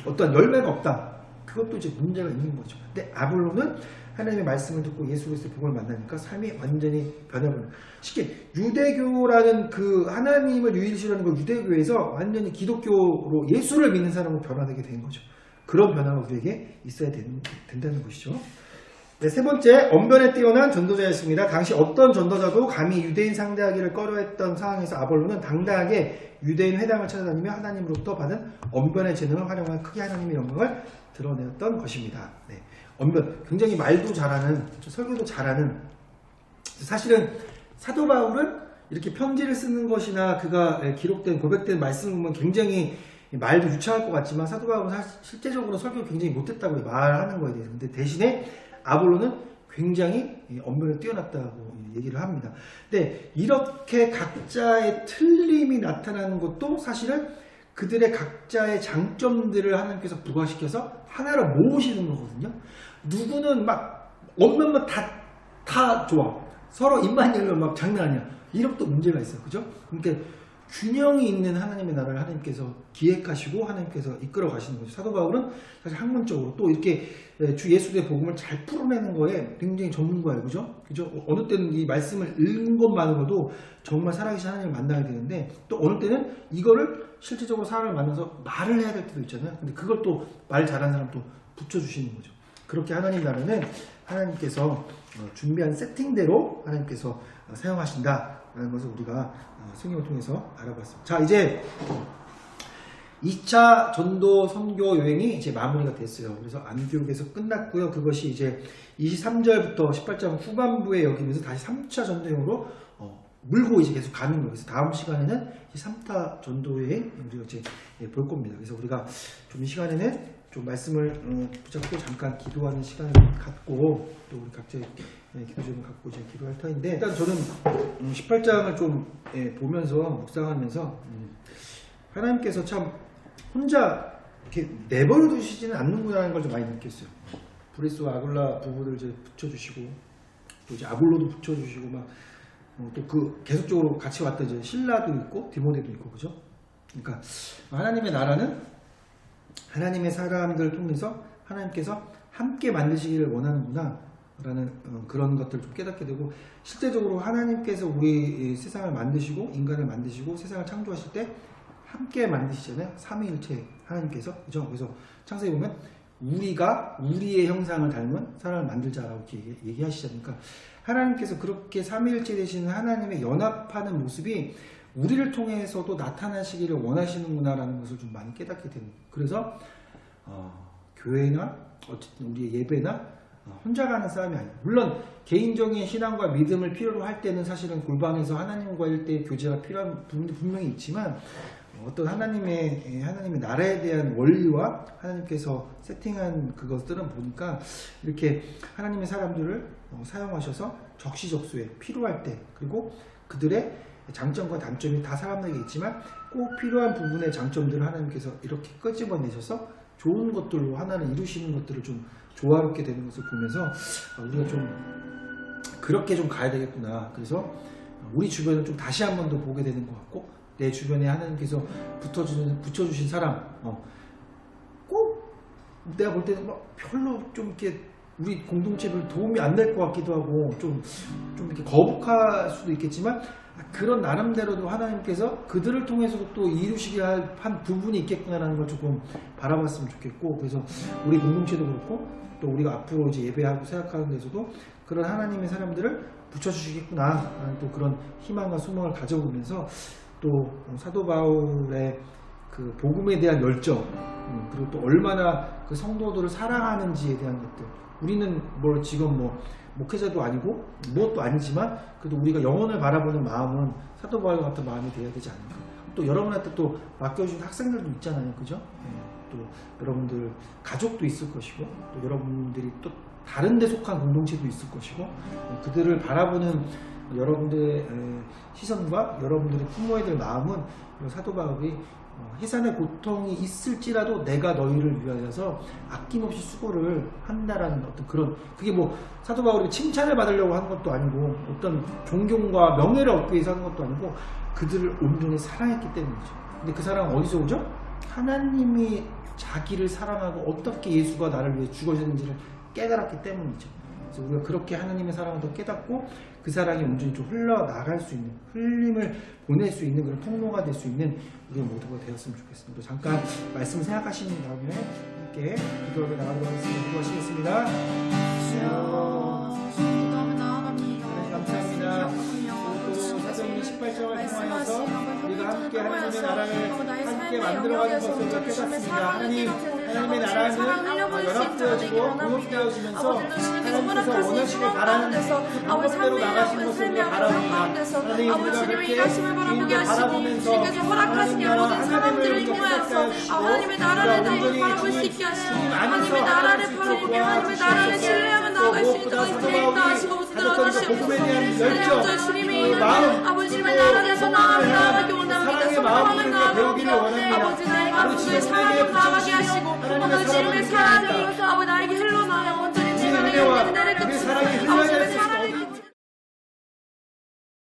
어떤 열매가 없다. 그것도 이제 문제가 있는 거죠. 근데 아볼로는 하나님의 말씀을 듣고 예수 그리스도의 복음을 만나니까 삶이 완전히 변해버려요. 쉽게 유대교라는 그 하나님을 유일시하는 그 유대교에서 완전히 기독교로 예수를 믿는 사람으로 변화되게 된 거죠. 그런 변화가 우리에게 있어야 된다는 것이죠. 네, 세 번째, 언변에 뛰어난 전도자였습니다. 당시 어떤 전도자도 감히 유대인 상대하기를 꺼려했던 상황에서 아볼로는 당당하게 유대인 회당을 찾아다니며 하나님으로부터 받은 언변의 재능을 활용하여 크게 하나님의 영광을 드러내었던 것입니다. 네, 언변, 굉장히 말도 잘하는, 설교도 잘하는. 사실은 사도 바울은 이렇게 편지를 쓰는 것이나 그가 기록된 고백된 말씀을 보면 굉장히 말도 유창할 것 같지만 사도 바울은 실제적으로 설교를 굉장히 못했다고 말하는 거에 대해서. 근데 대신에 아볼로는 굉장히 언변에 뛰어났다고 얘기를 합니다. 근데 이렇게 각자의 틀림이 나타나는 것도 사실은 그들의 각자의 장점들을 하나님께서 부과시켜서 하나로 모으시는 거거든요. 누구는 막 언변만 다 좋아. 서로 입만 열면 막 장난 아니야. 이런 또 문제가 있어요. 그죠? 그러니까 균형이 있는 하나님의 나라를 하나님께서 기획하시고 하나님께서 이끌어 가시는 거죠. 사도 바울은 사실 학문적으로 또 이렇게 주 예수의 복음을 잘 풀어내는 거에 굉장히 전문가예요. 그죠? 그죠? 어느 때는 이 말씀을 읽는 것만으로도 정말 살아계신 하나님을 만나야 되는데 또 어느 때는 이거를 실제적으로 사람을 만나서 말을 해야 될 때도 있잖아요. 근데 그걸 또 말 잘하는 사람 또 붙여주시는 거죠. 그렇게 하나님 나라는 하나님께서 준비한 세팅대로 하나님께서 사용하신다라는 것을 우리가 성경을 통해서 알아봤습니다. 자, 이제 2차 전도 선교 여행이 이제 마무리가 됐어요. 그래서 안디옥에서 끝났고요. 그것이 이제 23절부터 18장 후반부에 여기면서 다시 3차 전도 여행으로 물고 이제 계속 가는 거예요. 그래서 다음 시간에는 3타 전도 여행 우리가 이제 볼 겁니다. 그래서 우리가 좀 이 시간에는 좀 말씀을 붙잡고 잠깐 기도하는 시간을 갖고 또 우리 각자의 기도 좀 갖고 이제 기도할 터인데, 일단 저는 18장을 좀 보면서 묵상하면서 하나님께서 참 혼자 이렇게 내버려 두시지는 않는구나라는 걸 좀 많이 느꼈어요. 브리스와 아굴라 부부를 이제 붙여주시고 또 이제 아볼로도 붙여주시고 막 또 그 계속적으로 같이 왔던 이제 신라도 있고 디모데도 있고, 그죠? 그러니까 하나님의 나라는 하나님의 사람들을 통해서 하나님께서 함께 만드시기를 원하는구나 라는 그런 것들을 좀 깨닫게 되고, 실제적으로 하나님께서 우리 세상을 만드시고 인간을 만드시고 세상을 창조하실 때 함께 만드시잖아요. 삼위일체 하나님께서. 그죠? 그래서 창세기 보면 우리가 우리의 형상을 닮은 사람을 만들자라고 이렇게 얘기하시잖아요. 그러니까 하나님께서 그렇게 삼위일체 되시는 하나님의 연합하는 모습이 우리를 통해서도 나타나시기를 원하시는구나라는 것을 좀 많이 깨닫게 됩니다. 그래서 교회나 어쨌든 우리의 예배나 혼자 가는 싸움이 아니에요. 물론 개인적인 신앙과 믿음을 필요로 할 때는 사실은 골방에서 하나님과 일대의 교제가 필요한 부분도 분명히 있지만, 어떤 하나님의 나라에 대한 원리와 하나님께서 세팅한 그것들은 보니까 이렇게 하나님의 사람들을 사용하셔서 적시적소에 필요할 때, 그리고 그들의 장점과 단점이 다 사람에게 있지만 꼭 필요한 부분의 장점들을 하나님께서 이렇게 끄집어내셔서 좋은 것들로 하나는 이루시는 것들을 좀 조화롭게 되는 것을 보면서 우리가 좀 그렇게 좀 가야 되겠구나. 그래서 우리 주변을 좀 다시 한 번 더 보게 되는 것 같고, 내 주변에 하나님께서 붙여주신 사람, 꼭 내가 볼 때는 막 별로 좀 이렇게 우리 공동체를 도움이 안 될 것 같기도 하고 좀 이렇게 거북할 수도 있겠지만, 그런 나름대로도 하나님께서 그들을 통해서도 또 이루시게 한 부분이 있겠구나라는 걸 조금 바라봤으면 좋겠고, 그래서 우리 공동체도 그렇고 또 우리가 앞으로 이제 예배하고 생각하는 데서도 그런 하나님의 사람들을 붙여주시겠구나 라는 또 그런 희망과 소망을 가져보면서 또 사도 바울의 그 복음에 대한 열정, 그리고 또 얼마나 그 성도들을 사랑하는지에 대한 것들, 우리는 뭐 지금 뭐 목회자도 아니고 무엇도 아니지만 그래도 우리가 영혼을 바라보는 마음은 사도 바울 같은 마음이 되어야 되지 않을까. 또 여러분한테 또 맡겨준 학생들도 있잖아요, 그죠? 또 여러분들 가족도 있을 것이고, 또 여러분들이 또 다른 데 속한 공동체도 있을 것이고, 그들을 바라보는 여러분들의 시선과 여러분들의 부모애들 마음은 사도 바울이 해산의 고통이 있을지라도 내가 너희를 위하여서 아낌없이 수고를 한다라는 어떤 그런, 그게 뭐 사도 바울이 칭찬을 받으려고 하는 것도 아니고 어떤 존경과 명예를 얻기 위해서 하는 것도 아니고 그들을 온전히 사랑했기 때문이죠. 근데 그 사랑은 어디서 오죠? 하나님이 자기를 사랑하고 어떻게 예수가 나를 위해 죽어졌는지를 깨달았기 때문이죠. 그래서 우리가 그렇게 하나님의 사랑을 더 깨닫고 그 사랑이 온전히 좀 흘러나갈 수 있는, 흘림을 보낼 수 있는 그런 통로가 될 수 있는 우리 모두가 되었으면 좋겠습니다. 잠깐 말씀 생각하신 다음에 함께 기도하고 나가도록 하겠습니다. 기도하시겠습니다. 너무 나아갑니다. 감사합니다. 또 사도행전 18장을 통하여서 우리가 함께 하나님의 나라를 함께 만들어가는 것을 우리가 깨닫습니다. 하나님의 나라는 연합되어지고 공업되어지면서 하나님께서 원하시길 바라는 방법대로 나가신 것을 우리가 바라봅니다. 하나님, 우리가 그렇게 주님을 바라보면서 하나님을 통하여서 하나님의 나라를 바라볼 수 있게 하시고, 하나님의 나라를 바라보게, 하나님의 나라를 신뢰하며 나아갈 수 있도록 인도하시고 붙들어주시고, 하나님 주님의 이름으로 아버지의 나라에서 나아가게 원합니다. 소망을 나아가게 원합니다. 아버지 내 가족의 사랑을 나아가게 하시고, 오늘 주님의